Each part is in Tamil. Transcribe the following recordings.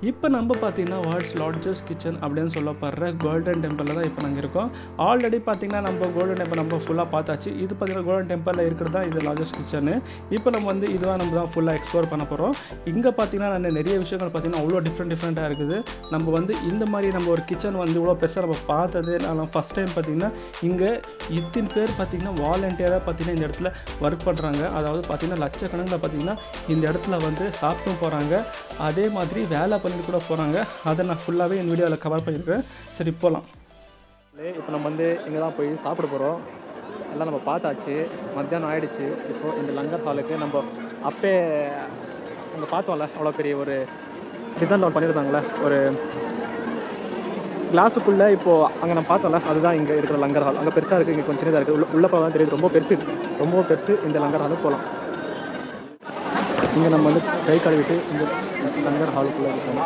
இப்போ நம்ம பார்த்தீங்கன்னா வேர்ல்ட்ஸ் லார்ஜஸ்ட் கிச்சன் அப்படின்னு சொல்லப்படுற கோல்டன் டெம்பிளில் தான் இப்போ நாங்கள் இருக்கோம். ஆல்ரெடி பார்த்தீங்கன்னா நம்ம கோல்டன் டெம்பிள் நம்ம ஃபுல்லாக பார்த்தாச்சு. இது பார்த்தீங்கன்னா கோல்டன் டெம்பிளில் இருக்கிறது தான் இது லார்ஜஸ்ட் கிச்சனு. இப்போ நம்ம வந்து இதுவாக நம்ம தான் ஃபுல்லாக எக்ஸ்ப்ளோர் பண்ண போகிறோம். இங்கே பார்த்தீங்கன்னா நான் நிறைய விஷயங்கள் பார்த்தீங்கன்னா அவ்வளோ டிஃப்ரெண்ட்டாக இருக்குது. நம்ம வந்து இந்த மாதிரி நம்ம ஒரு கிச்சன் வந்து இவ்வளோ பெருசாக நம்ம பார்த்தது நான் ஃபஸ்ட் டைம் பார்த்தீங்கன்னா இங்கே இத்தனை பேர் பார்த்தீங்கன்னா வாலண்டியராக பார்த்தீங்கன்னா இந்த இடத்துல ஒர்க் பண்ணுறாங்க. அதாவது பார்த்தீங்கன்னா லட்சக்கணக்கில் பார்த்தீங்கன்னா இந்த இடத்துல வந்து சாப்பிட்டும் போகிறாங்க, அதே மாதிரி வேலை பண்ணிட்டு கூட போகிறாங்க. அதை நான் ஃபுல்லாகவே இந்த வீடியோவில் கவர் பண்ணியிருக்கேன். சரி போகலாம். இப்போ நம்ம வந்து இங்கே தான் போய் சாப்பிட போகிறோம். எல்லாம் நம்ம பார்த்தாச்சு, மத்தியானம் ஆகிடுச்சு. இப்போது இந்த லங்கர் ஹாலுக்கு நம்ம அப்பே அங்கே பார்த்தோம்ல, அவ்வளோ பெரிய ஒரு டிசைன் ஒன்று பண்ணியிருந்தாங்களே ஒரு கிளாஸுக்குள்ளே. இப்போது அங்கே நம்ம பார்த்தோம்ல, அதுதான் இங்கே இருக்கிற லங்கர் ஹால். அங்கே பெருசாக இருக்குது, இங்கே கொஞ்சம் சின்னதாக இருக்குது. உள்ள போக தான் தெரியுது, ரொம்ப பெருசு, ரொம்ப பெருசு. இந்த லங்கர் ஹாலுக்கு போகலாம். இங்கே நம்ம வந்து கை கழுவிட்டு இந்த லங்கர் ஹாலுக்குள்ளே இருக்கோம்.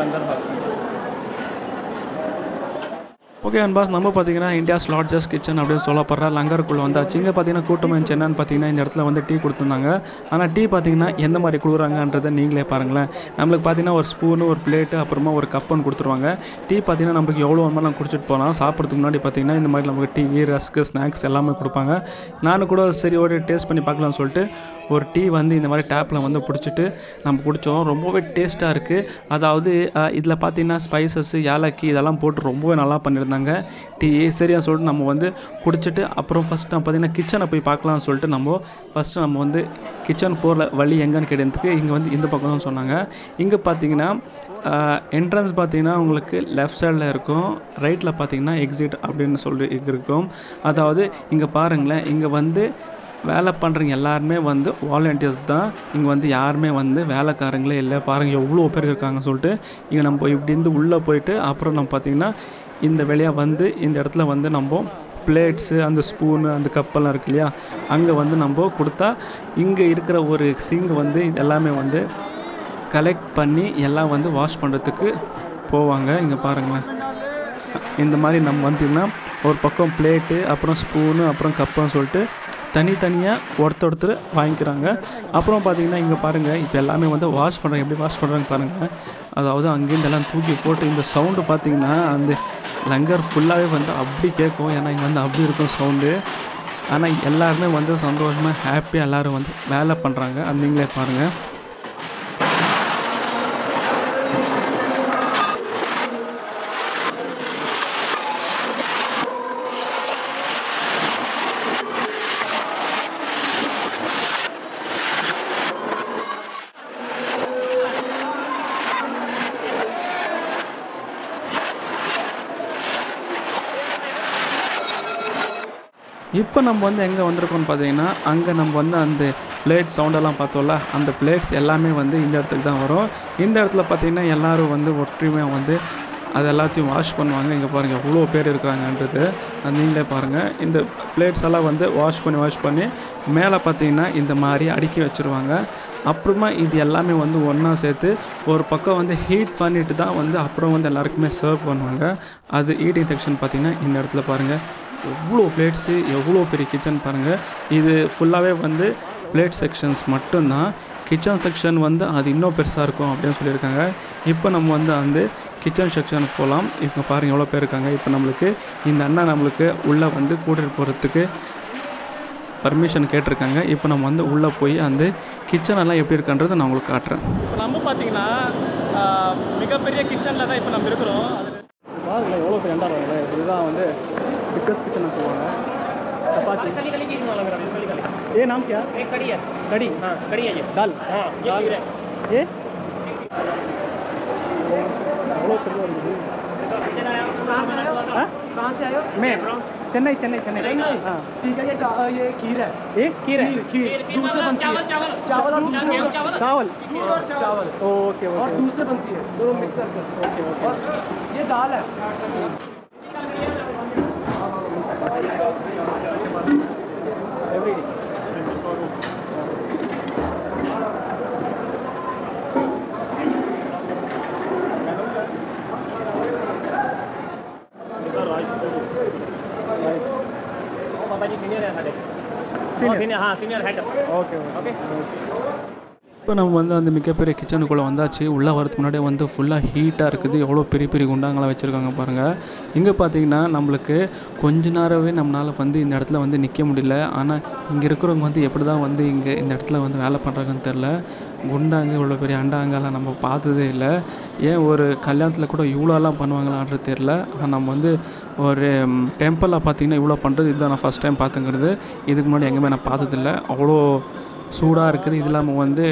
லங்கர் ஹால். ஓகே அன்பாஸ், நம்ம பார்த்தீங்கன்னா இந்தியாஸ் லார்ஜஸ்ட் கிச்சன் அப்படின்னு சொல்லப்படுற லங்கருக்குள்ளே வந்தாச்சு. இங்கே பார்த்தீங்கன்னா கூட்டமாக இருந்துச்சு. என்னன்னு பார்த்தீங்கன்னா இந்த இடத்துல வந்து டீ கொடுத்துருந்தாங்க. ஆனால் டீ பார்த்தீங்கன்னா எந்த மாதிரி கொடுக்குறாங்கன்றதை நீங்களே பாருங்களேன். நம்மளுக்கு பார்த்தீங்கன்னா ஒரு ஸ்பூனு, ஒரு பிளேட்டு, அப்புறமா ஒரு கப்புன்னு கொடுத்துருவாங்க. டீ பார்த்தீங்கன்னா நம்மளுக்கு எவ்வளோ வேணுமோ குடிச்சிட்டு போகலாம். சாப்பிட்றதுக்கு முன்னாடி பார்த்தீங்கன்னா இந்த மாதிரி நமக்கு டீ, ரஸ்க்கு, ஸ்நாக்ஸ் எல்லாமே கொடுப்பாங்க. நானும் கூட சரி ஒரு டேஸ்ட் பண்ணி பார்க்கலாம்னு சொல்லிட்டு ஒரு டீ வந்து இந்த மாதிரி டேப்பில் வந்து பிடிச்சிட்டு நம்ம குடித்தோம். ரொம்பவே டேஸ்ட்டாக இருக்குது. அதாவது இதில் பார்த்தீங்கன்னா ஸ்பைசஸ், ஏலக்கி இதெல்லாம் போட்டு ரொம்பவே நல்லா பண்ணியிருந்தாங்க டீ. சரியா சொல்லிட்டு நம்ம வந்து குடிச்சிட்டு அப்புறம் ஃபஸ்ட்டு நம்ம பார்த்திங்கன்னா கிச்சனை போய் பார்க்கலாம்னு சொல்லிட்டு ஃபஸ்ட்டு நம்ம வந்து கிச்சன் போகிற வழி எங்கேன்னு கேட்டதுக்கு இங்கே வந்து இந்த பக்கம் தான் சொன்னாங்க. இங்கே பார்த்தீங்கன்னா என்ட்ரன்ஸ் பார்த்தீங்கன்னா உங்களுக்கு லெஃப்ட் சைடில் இருக்கும், ரைட்டில் பார்த்தீங்கன்னா எக்ஸிட் அப்படின்னு சொல்லி இருக்கும். அதாவது இங்கே பாருங்களேன், இங்கே வந்து வேலை பண்ணுறவங்க எல்லாருமே வந்து வாலண்டியர்ஸ் தான். இங்கே வந்து யாருமே வந்து வேலைக்காரங்களே இல்லை. பாருங்கள் எவ்வளோ பேர் இருக்காங்க சொல்லிட்டு. இங்கே நம்ம இப்படி இருந்து உள்ளே போயிட்டு அப்புறம் நம்ம பார்த்திங்கன்னா இந்த வெளியாக வந்து இந்த இடத்துல வந்து நம்ம பிளேட்ஸு, அந்த ஸ்பூனு, அந்த கப்பெல்லாம் இருக்கு இல்லையா, அங்கே வந்து நம்ம கொடுத்தா இங்கே இருக்கிற ஒரு சிங்க் வந்து இது எல்லாமே வந்து கலெக்ட் பண்ணி எல்லாம் வந்து வாஷ் பண்ணுறதுக்கு போவாங்க. இங்கே பாருங்களேன், இந்த மாதிரி நம்ம வந்துன்னா ஒரு பக்கம் பிளேட்டு, அப்புறம் ஸ்பூனு, அப்புறம் கப்புன்னு சொல்லிட்டு தனித்தனியாக ஒருத்தர் வாங்கிக்கிறாங்க. அப்புறம் பார்த்திங்கன்னா இங்கே பாருங்கள், இப்போ எல்லாமே வந்து வாஷ் பண்ணுறாங்க. எப்படி வாஷ் பண்ணுறாங்க பாருங்கள். அதாவது அங்கேருந்து எல்லாம் தூக்கி போட்டு இந்த சவுண்டு பார்த்திங்கன்னா அந்த லங்கர் ஃபுல்லாகவே வந்து அப்படி கேட்கும். ஏன்னா இங்கே வந்து அப்படி இருக்கும் சவுண்டு. ஆனால் எல்லாருமே வந்து சந்தோஷமாக ஹாப்பியாக எல்லோரும் வந்து வேலை பண்ணுறாங்க. அது நீங்களே பாருங்கள். இப்போ நம்ம வந்து எங்கே வந்திருக்கோம்னு பார்த்தீங்கன்னா, அங்கே நம்ம வந்து அந்த பிளேட் சவுண்டெல்லாம் பார்த்தோம்ல, அந்த பிளேட்ஸ் எல்லாமே வந்து இந்த இடத்துக்கு தான் வரும். இந்த இடத்துல பார்த்திங்கன்னா எல்லோரும் வந்து ஒற்றுமையாக வந்து அது எல்லாத்தையும் வாஷ் பண்ணுவாங்க. இங்கே பாருங்கள் எவ்வளோ பேர் இருக்கிறாங்கன்றது அது நீங்களே பாருங்கள். இந்த பிளேட்ஸ் எல்லாம் வந்து வாஷ் பண்ணி மேலே பார்த்திங்கன்னா இந்த மாதிரி அடுக்கி வச்சுருவாங்க. அப்புறமா இது எல்லாமே வந்து ஒன்றா சேர்த்து ஒரு பக்கம் வந்து ஹீட் பண்ணிவிட்டு தான் வந்து அப்புறம் வந்து எல்லாருக்குமே சர்வ் பண்ணுவாங்க. அது ஈட்டிங் செக்ஷன் பார்த்திங்கன்னா இந்த இடத்துல பாருங்கள் எவ்வளோ பிளேட்ஸு, எவ்வளோ பெரிய கிச்சன் பாருங்கள். இது ஃபுல்லாகவே வந்து பிளேட் செக்ஷன்ஸ் மட்டும்தான். கிச்சன் செக்ஷன் வந்து அது இன்னும் பெருசாக இருக்கும் அப்படின்னு சொல்லியிருக்காங்க. இப்போ நம்ம வந்து அந்த கிச்சன் செக்ஷனுக்கு போகலாம். இப்போ பாருங்கள் எவ்வளோ பேர் இருக்காங்க. இப்போ நம்மளுக்கு இந்த அண்ணா நம்மளுக்கு உள்ளே வந்து கூட்டிகிட்டு போகிறதுக்கு பர்மிஷன் கேட்டிருக்காங்க. இப்போ நம்ம வந்து உள்ளே போய் அந்த கிச்சனெல்லாம் எப்படி இருக்குன்றதை நான் உங்களுக்கு காட்டுறேன். இப்போ நம்ம பார்த்தீங்கன்னா மிகப்பெரிய கிச்சனில் தான் இப்போ நம்ம இருக்கிறோம். அது பாருங்களேன் எவ்வளோ பெரிய எண்டாக வருங்க. இதுதான் வந்து बिगेस्ट किचन சொல்லுவாங்க. चपाती कड़ी कड़ी चीज वाला मेरा कड़ी कड़ी। ये नाम क्या? एक कड़ी है। कड़ी? हां कड़ी है ये। दाल? हां ये खीर है। ये वो कड़ी है। कहां से आए हो? मैं चेन्नई। हां ठीक है। ये खीर है। ये खीर है। खीर दूध से बनती है। चावल और चावल ओके और दूध से बनती है, दोनों मिक्स करके। ओके और ये दाल है। Every day. पापा जी सीनियर है साढ़े। senior head. Okay. இப்போ நம்ம வந்து அந்த மிகப்பெரிய கிச்சனுக்குள்ளே வந்தாச்சு. உள்ளே வரதுக்கு முன்னாடியே வந்து ஃபுல்லாக ஹீட்டாக இருக்குது. எவ்வளோ பெரிய பெரிய குண்டாங்களாம் வச்சுருக்காங்க பாருங்கள். இங்கே பார்த்தீங்கன்னா நம்மளுக்கு கொஞ்ச நேரமே நம்மளால் வந்து இந்த இடத்துல வந்து நிற்க முடியல. ஆனால் இங்கே இருக்கிறவங்க வந்து எப்படி தான் வந்து இங்கே இந்த இடத்துல வந்து வேலை பண்ணுறாங்கன்னு தெரில. குண்டாங்க இவ்வளோ பெரிய அண்டாங்கெல்லாம் நம்ம பார்த்ததே இல்லை. ஏன் ஒரு கல்யாணத்தில் கூட இவ்வளோலாம் பண்ணுவாங்களான்றது தெரில. ஆனால் நம்ம வந்து ஒரு டெம்பிளில் பார்த்திங்கன்னா இவ்வளோ பண்ணுறது இதுதான் நான் ஃபஸ்ட் டைம் பார்த்துங்கிறது. இதுக்கு முன்னாடி எங்கேயுமே நான் பார்த்ததில்ல. அவ்வளோ சூடாக இருக்குது. இது இல்லாமல் வந்து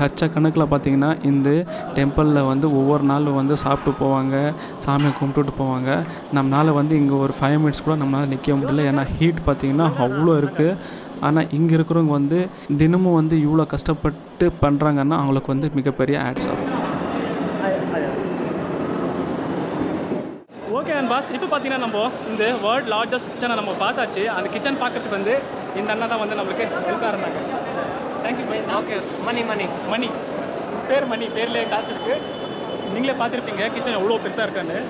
லட்சக்கணக்கில் பார்த்திங்கன்னா இந்த டெம்பிளில் வந்து ஒவ்வொரு நாளும் வந்து சாப்பிட்டு போவாங்க, சாமியை கும்பிட்டுட்டு போவாங்க. நம்மளால் வந்து இங்கே ஒரு 5 மினிட்ஸ் கூட நம்மளால் நிற்க முடியல. ஏன்னா ஹீட் பார்த்திங்கன்னா அவ்வளோ இருக்குது. ஆனால் இங்கே இருக்கிறவங்க வந்து தினமும் வந்து இவ்வளோ கஷ்டப்பட்டு பண்ணுறாங்கன்னா அவங்களுக்கு வந்து மிகப்பெரிய hats off. Okay and boss, இப்போ பார்த்தீங்கன்னா நம்ம இந்த வேர்ல்ட் லார்ஜஸ்ட் கிச்சனை நம்ம பார்த்தாச்சு. அந்த கிச்சன் பார்க்கறதுக்கு வந்து இந்த அண்ணா தான் வந்து நம்மளுக்கு ஹெல்ப்பாக இருந்தாங்க. Thank you bye. ஓகே. மணி பேர் மணி, பேர்லேயே காசு இருக்குது. நீங்களே பார்த்துருப்பீங்க கிச்சன் எவ்வளோ பெருசாக இருக்கான்னு.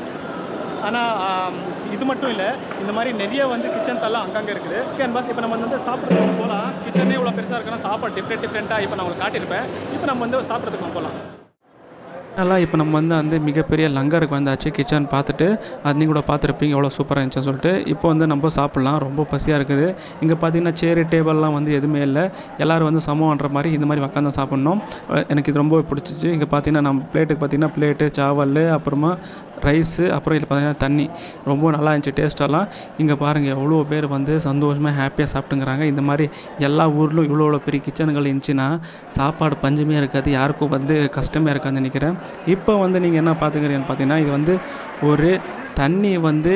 ஆனால் இது மட்டும் இல்லை, இந்த மாதிரி நிறைய வந்து கிச்சன்ஸ் எல்லாம் அங்கங்கே இருக்குது. ஓகே அண்ட் பாஸ், இப்போ நம்ம வந்து சாப்பிட்றதுக்கு போகலாம். கிச்சனே இவ்வளோ பெருசாக இருக்குன்னா சாப்பாடு டிஃப்ரெண்ட்டாக இப்போ நான் உங்களுக்கு காட்டியிருப்பேன். இப்போ நம்ம வந்து சாப்பிட்றதுக்கு போகலாம். நல்லா இப்போ நம்ம வந்து அந்த மிகப்பெரிய லங்கருக்கு வந்தாச்சு. கிச்சன் பார்த்துட்டு அது நீங்கள் கூட பார்த்துருப்பீங்க எவ்வளோ சூப்பராக இருந்துச்சுன்னு சொல்லிட்டு. இப்போ வந்து நம்ம சாப்பிட்லாம். ரொம்ப பசியாக இருக்குது. இங்கே பார்த்தீங்கன்னா சேரு டேபிள்லாம் வந்து எதுவுமே இல்லை. எல்லோரும் வந்து சமம்ன்ற மாதிரி இந்த மாதிரி உட்காந்து சாப்பிட்ணும். எனக்கு இது ரொம்ப பிடிச்சிச்சு. இங்கே பார்த்தீங்கன்னா நம்ம பிளேட்டுக்கு பார்த்தீங்கன்னா பிளேட்டு, சாவல், அப்புறமா ரைஸு, அப்புறம் இதில் பார்த்தீங்கன்னா தண்ணி ரொம்ப நல்லா இருந்துச்சு டேஸ்ட்டெல்லாம். இங்கே பாருங்கள் எவ்வளோ பேர் வந்து சந்தோஷமாக ஹாப்பியாக சாப்பிட்டுங்கிறாங்க. இந்த மாதிரி எல்லா ஊர்லையும் இவ்வளோ பெரிய கிச்சனுகள் இருந்துச்சுன்னா சாப்பாடு பஞ்சமே இருக்காது, யாருக்கும் வந்து கஷ்டமே இருக்காதுன்னு நினைக்கிறேன். இப்போ வந்து நீங்கள் என்ன பார்த்துக்கிறீங்கன்னு பார்த்தீங்கன்னா இது வந்து ஒரு தண்ணி வந்து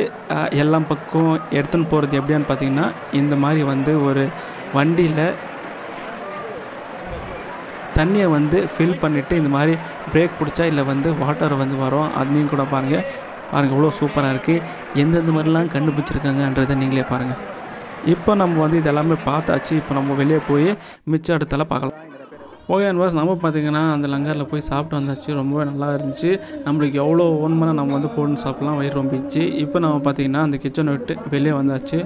எல்லா பக்கம் எடுத்துன்னு போகிறது எப்படியான்னு பார்த்தீங்கன்னா இந்த மாதிரி வந்து ஒரு வண்டியில் தண்ணியை வந்து ஃபில் பண்ணிவிட்டு இந்த மாதிரி பிரேக் பிடிச்சா இல்லை வந்து வாட்டர் வந்து வரும். அது நீங்கள் கூட பாருங்கள் எவ்வளோ சூப்பராக இருக்குது. எந்தெந்த மாதிரிலாம் கண்டுபிடிச்சிருக்காங்கன்றதை நீங்களே பாருங்கள். இப்போ நம்ம வந்து இதெல்லாமே பார்த்தாச்சு. இப்போ நம்ம வெளியே போய் மிச்சம் இடத்துல பார்க்கலாம். ஓகே அண்ட் பாஸ், நம்ம பார்த்திங்கன்னா அந்த லங்கரில் போய் சாப்பிட்டு வந்தாச்சு. ரொம்பவே நல்லா இருந்துச்சு. நம்மளுக்கு எவ்வளோ ஓன்மனா நம்ம வந்து போட்டு சாப்பிட்லாம், வயிறு ரொம்பிச்சு. இப்போ நம்ம பார்த்திங்கன்னா அந்த கிச்சனை விட்டு வெளியே வந்தாச்சு.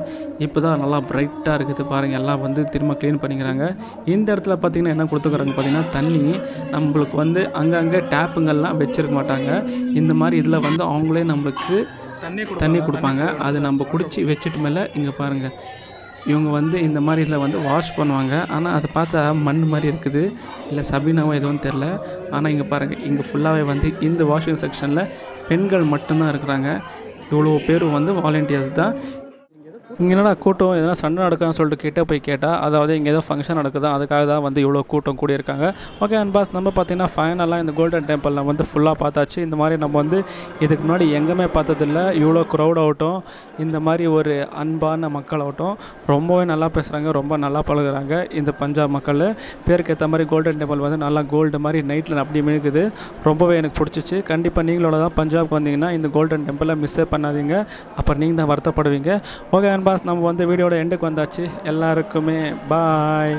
இப்போ தான் நல்லா பிரைட்டாக இருக்குது பாருங்கள். எல்லாம் வந்து திரும்ப க்ளீன் பண்ணிக்கிறாங்க. இந்த இடத்துல பார்த்திங்கன்னா என்ன கொடுத்துக்கிறாங்க பார்த்திங்கன்னா தண்ணி நம்மளுக்கு வந்து அங்கங்கே டேப்புங்கள்லாம் வச்சுருக்க மாட்டாங்க. இந்த மாதிரி இதில் வந்து அவங்களே நம்மளுக்கு தண்ணி கொடுப்பாங்க. அது நம்ம குடிச்சு வச்சுட்டு மேலே இங்கே பாருங்கள் இவங்க வந்து இந்த மாதிரி இதில் வந்து வாஷ் பண்ணுவாங்க. ஆனால் அதை பார்த்தா மண் மாதிரி இருக்குது, இல்லை சபீனாவோ எதுவும் தெரில. ஆனால் இங்கே பாருங்கள் இங்கே ஃபுல்லாகவே வந்து இந்த வாஷிங் செக்ஷனில் பெண்கள் மட்டும்தான் இருக்கிறாங்க. இவ்வளோ பேரும் வந்து வாலண்டியர்ஸ் தான். இங்கே என்னடா கூட்டம் எதனா சண்டை நடக்குதுன்னு சொல்லிட்டு கிட்டே போய் கேட்டால் அதாவது இங்கே ஏதோ ஃபங்க்ஷன் நடக்குதா, அதுக்காக தான் வந்து இவ்வளோ கூட்டம் கூடியிருக்காங்க. ஓகே அண்ட் பாஸ், நம்ம பார்த்திங்கன்னா ஃபைனலாக இந்த கோல்டன் டெம்பிளில் வந்து ஃபுல்லாக பார்த்தாச்சு. இந்த மாதிரி நம்ம வந்து இதுக்கு முன்னாடி எங்கேயுமே பார்த்ததில்ல. இவ்வளோ க்ரௌட் ஆகட்டும், இந்த மாதிரி ஒரு அன்பான மக்கள் ஆகட்டும், ரொம்பவே நல்லா பேசுகிறாங்க, ரொம்ப நல்லா பழகுறாங்க. இந்த பஞ்சாப் மக்கள் பேருக்கு ஏற்ற மாதிரி கோல்டன் டெம்பிள் வந்து நல்லா கோல்டு மாதிரி நைட்டில் அப்படி மினுக்குது. ரொம்பவே எனக்கு பிடிச்சிச்சு. கண்டிப்பாக நீங்களோட தான் பஞ்சாப்க்கு வந்தீங்கன்னா இந்த கோல்டன் டெம்பிளை மிஸ்ஸே பண்ணாதீங்க. அப்புறம் நீங்கள் தான் வருத்தப்படுவீங்க. ஓகே அண்ட் பாஸ், நம்ம வந்து வீடியோட எண்டுக்கு வந்தாச்சு. எல்லாருக்குமே பாய்.